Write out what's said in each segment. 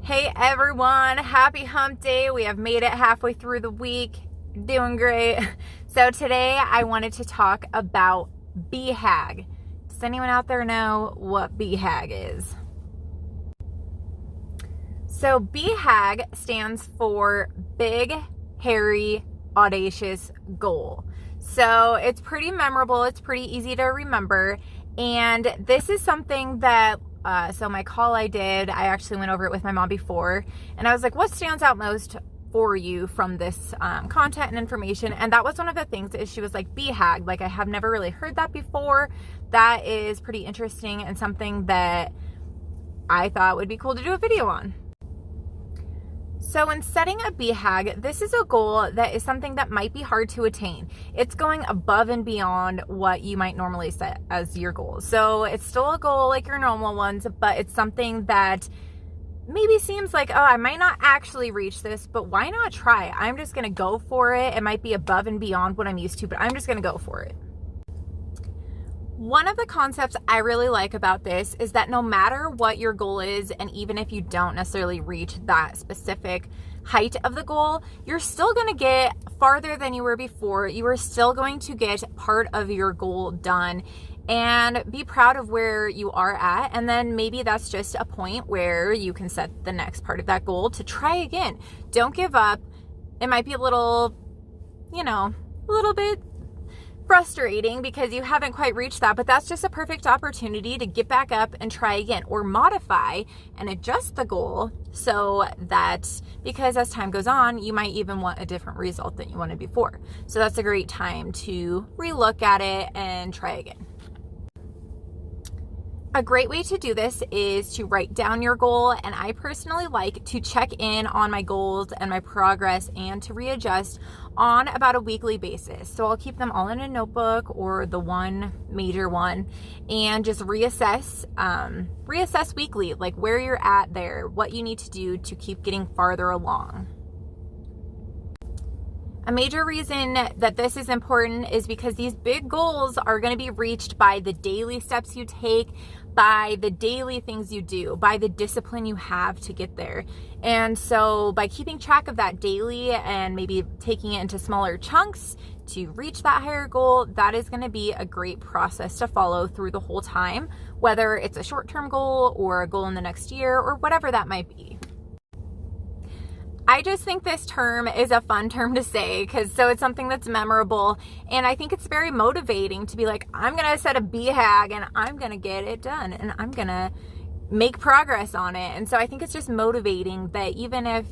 Hey everyone, happy hump day. We have made it halfway through the week. Doing great. So today I wanted to talk about BHAG. Does anyone out there know what BHAG is? So BHAG stands for Big, Hairy, Audacious Goal. So it's pretty memorable. It's pretty easy to remember. And this is something that so my call I actually went over it with my mom before, and I was like, what stands out most for you from this content and information? And that was one of the things is she was like, BHAG, like I have never really heard that before. That is pretty interesting and something that I thought would be cool to do a video on. So in setting a BHAG, this is a goal that is something that might be hard to attain. It's going above and beyond what you might normally set as your goal. So it's still a goal like your normal ones, but it's something that maybe seems like, oh, I might not actually reach this, but why not try? I'm just going to go for it. It might be above and beyond what I'm used to, but I'm just going to go for it. One of the concepts I really like about this is that no matter what your goal is, and even if you don't necessarily reach that specific height of the goal, you're still going to get farther than you were before. You are still going to get part of your goal done and be proud of where you are at. And then maybe that's just a point where you can set the next part of that goal to try again. Don't give up. It might be a little bit frustrating because you haven't quite reached that, but that's just a perfect opportunity to get back up and try again, or modify and adjust the goal so that, because as time goes on, you might even want a different result than you wanted before. So that's a great time to relook at it and try again. A great way to do this is to write down your goal, and I personally like to check in on my goals and my progress and to readjust on about a weekly basis. So I'll keep them all in a notebook or the one major one and just reassess weekly, like where you're at there, what you need to do to keep getting farther along. A major reason that this is important is because these big goals are going to be reached by the daily steps you take, by the daily things you do, by the discipline you have to get there. And so by keeping track of that daily and maybe taking it into smaller chunks to reach that higher goal, that is going to be a great process to follow through the whole time, whether it's a short-term goal or a goal in the next year or whatever that might be. I just think this term is a fun term to say because it's something that's memorable, and I think it's very motivating to be like, I'm going to set a BHAG and I'm going to get it done and I'm going to make progress on it. And so I think it's just motivating that even if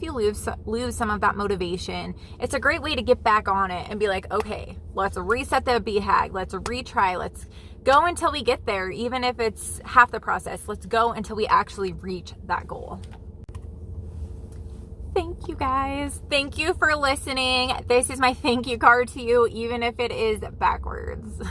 you lose some of that motivation, it's a great way to get back on it and be like, okay, let's reset the BHAG. Let's retry. Let's go until we get there. Even if it's half the process, let's go until we actually reach that goal. Thank you guys. Thank you for listening. This is my thank you card to you, even if it is backwards.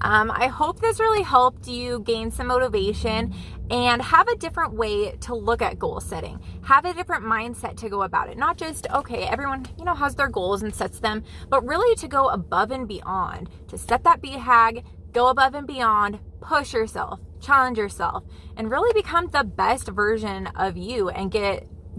I hope this really helped you gain some motivation and have a different way to look at goal setting. Have a different mindset to go about it. Not just, okay, everyone, has their goals and sets them, but really to go above and beyond, to set that BHAG, go above and beyond, push yourself, challenge yourself, and really become the best version of you and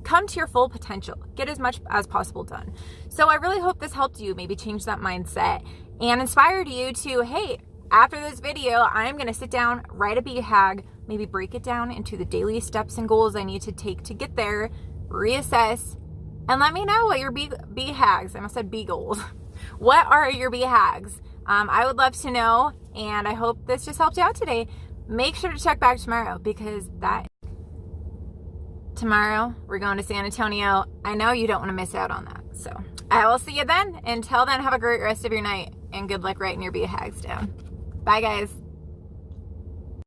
come to your full potential, get as much as possible done. So I really hope this helped you maybe change that mindset and inspired you to, hey, after this video, I'm going to sit down, write a BHAG, maybe break it down into the daily steps and goals I need to take to get there, reassess, and let me know what your BHAGs, I almost said B goals. What are your BHAGs? I would love to know, and I hope this just helped you out today. Make sure to check back tomorrow because tomorrow we're going to San Antonio. I know you don't want to miss out on that. So I will see you then. Until then, have a great rest of your night and good luck writing your BHAGs down. Bye guys.